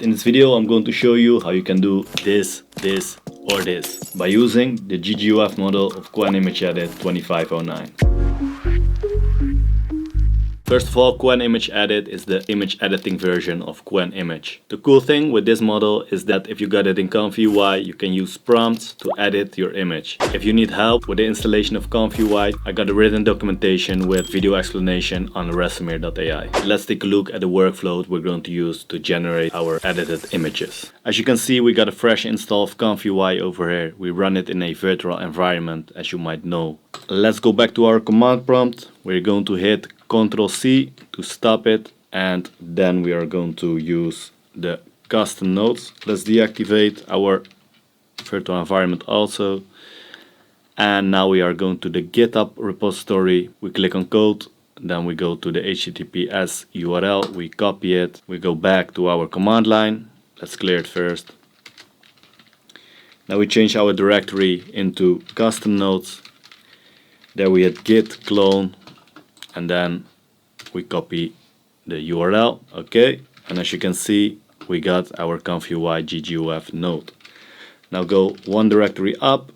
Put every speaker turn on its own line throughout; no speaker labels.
In this video, I'm going to show you how you can do this, or this by using the GGUF model of QWEN Image Edit 2509. First of all, QWEN Image Edit is the image editing version of QWEN Image. The cool thing with this model is that if you got it in ComfyUI, you can use prompts to edit your image. If you need help with the installation of ComfyUI, I got a written documentation with video explanation on resumir.ai. Let's take a look at the workflow we're going to use to generate our edited images. As you can see, we got a fresh install of ComfyUI over here. We run it in a virtual environment, as you might know. Let's go back to our command prompt. We're going to hit Ctrl+C to stop it, and then we are going to use the custom nodes. Let's deactivate our virtual environment also, and now we are going to the GitHub repository. We click on code, then we go to the HTTPS URL, we copy it, we go back to our command line. Let's clear it first. Now we change our directory into custom nodes. There we hit git clone, and then we copy the URL. Okay, and as you can see, we got our ComfyUI-GGUF node. Now go one directory up.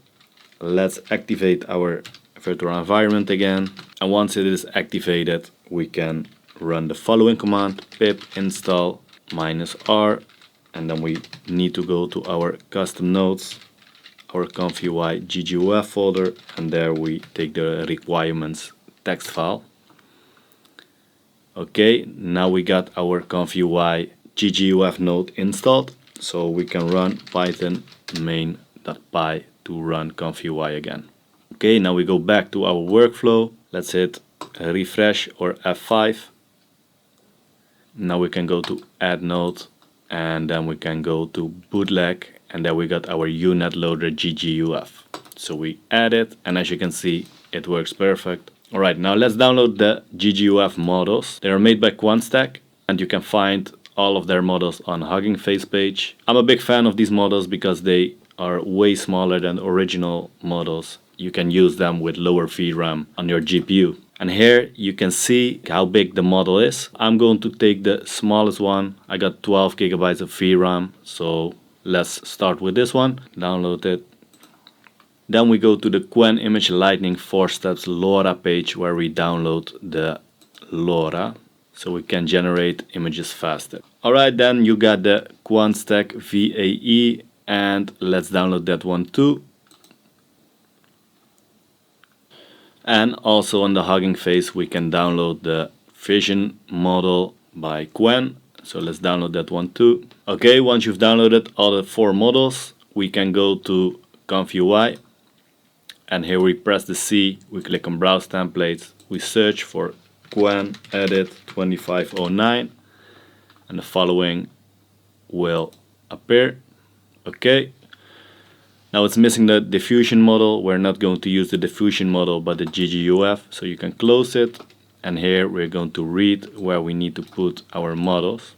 Let's activate our virtual environment again, and once it is activated, we can run the following command: pip install -r, and then we need to go to our custom nodes, our ComfyUI-GGUF folder, and there we take the requirements text file. Okay, now we got our ComfyUI-GGUF node installed, so we can run python main.py to run ComfyUI again. Okay, now we go back to our workflow. Let's hit refresh or F5. Now we can go to add node, and then we can go to bootleg, and then we got our UNet loader GGUF. So we add it, and as you can see, it works perfect. Alright, now let's download the GGUF models. They are made by QuantStack, and you can find all of their models on Hugginface page. I'm a big fan of these models because they are way smaller than original models. You can use them with lower VRAM on your GPU. And here you can see how big the model is. I'm going to take the smallest one. I got 12 gigabytes of VRAM, so let's start with this one. Download it. Then we go to the QWEN Image Lightning 4 Steps Lora page, where we download the Lora so we can generate images faster. Alright, then you got the QuantStack VAE, and let's download that one too. And also on the Hugging Face we can download the Vision model by QWEN, so let's download that one too. Okay, once you've downloaded all the 4 models, we can go to ComfyUI, and here we press the C, we click on Browse Templates, we search for QWEN Edit 2509, and the following will appear. Okay, now it's missing the diffusion model. We're not going to use the diffusion model but the GGUF, so you can close it, and here we're going to read where we need to put our models.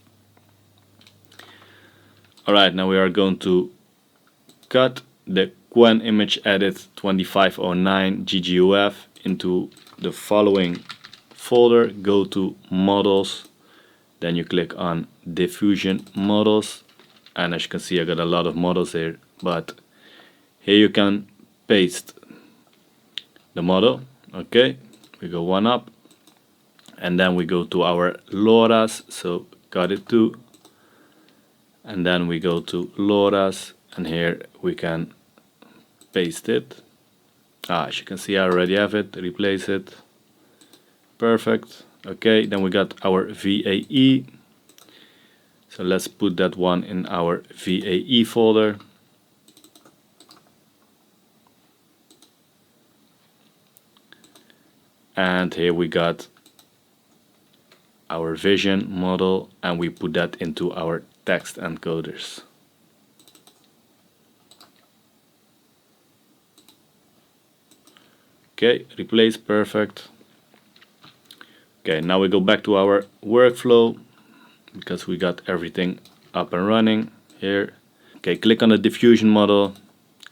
Alright, now we are going to cut the QWEN Image Edit 2509 GGUF into the following folder. Go to Models, then you click on Diffusion Models, and as you can see I got a lot of models here, but here you can paste the model. Okay, we go one up, and then we go to our Loras, so got it too, and then we go to Loras, and here we can paste it. As you can see, I already have it. Replace it. Perfect. Okay, then we got our VAE, so let's put that one in our VAE folder. And here we got our Vision model, and we put that into our text encoders. Okay, replace, perfect. Okay, now we go back to our workflow because we got everything up and running here. Okay, click on the diffusion model,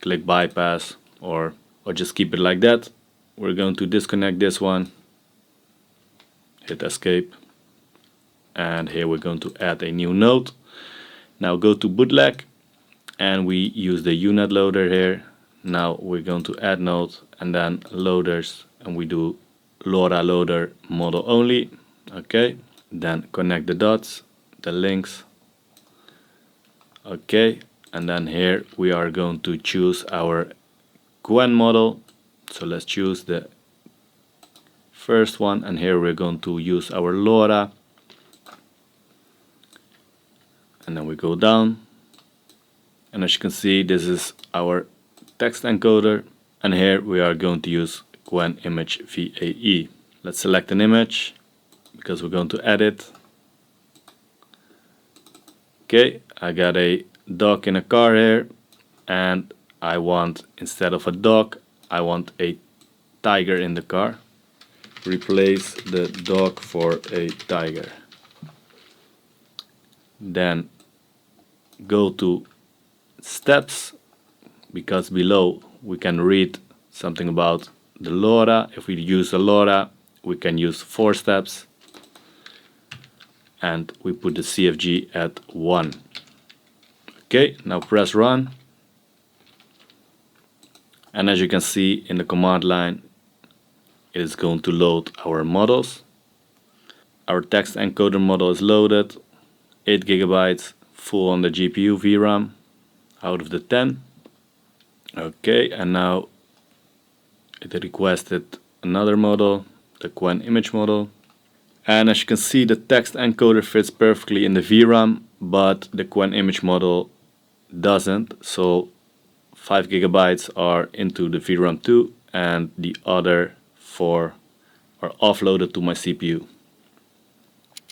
click bypass, or just keep it like that. We're going to disconnect this one, hit escape, and here we're going to add a new node. Now go to bootleg and we use the unit loader here. Now we're going to add node and then loaders, and we do Lora loader model only. Okay, then connect the dots, the links. Okay, and then here we are going to choose our QWEN model. So let's choose the first one, and here we're going to use our Lora. And then we go down, and as you can see, this is our text encoder, and here we are going to use QWEN Image VAE. Let's select an image because we're going to edit. Okay, I got a dog in a car here, and I want, instead of a dog, I want a tiger in the car. Replace the dog for a tiger. Then go to steps, because below we can read something about the Lora. If we use the Lora, we can use 4 steps, and we put the CFG at 1. Okay, now press run, and as you can see in the command line, it is going to load our models. Our text encoder model is loaded, 8 GB, full on the GPU VRAM out of the 10. Okay, and now it requested another model, the QWEN Image model. And as you can see, the text encoder fits perfectly in the VRAM, but the QWEN Image model doesn't. So 5 GB are into the VRAM 2, and the other 4 are offloaded to my CPU.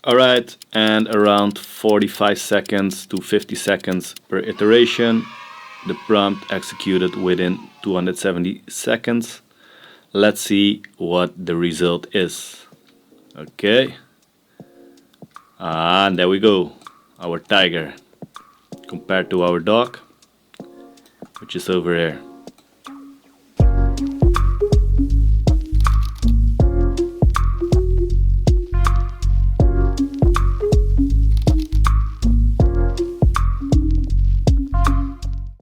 Alright, and around 45 seconds to 50 seconds per iteration, the prompt executed within 270 seconds. Let's see what the result is. Okay, and there we go, our tiger compared to our dog, which is over here.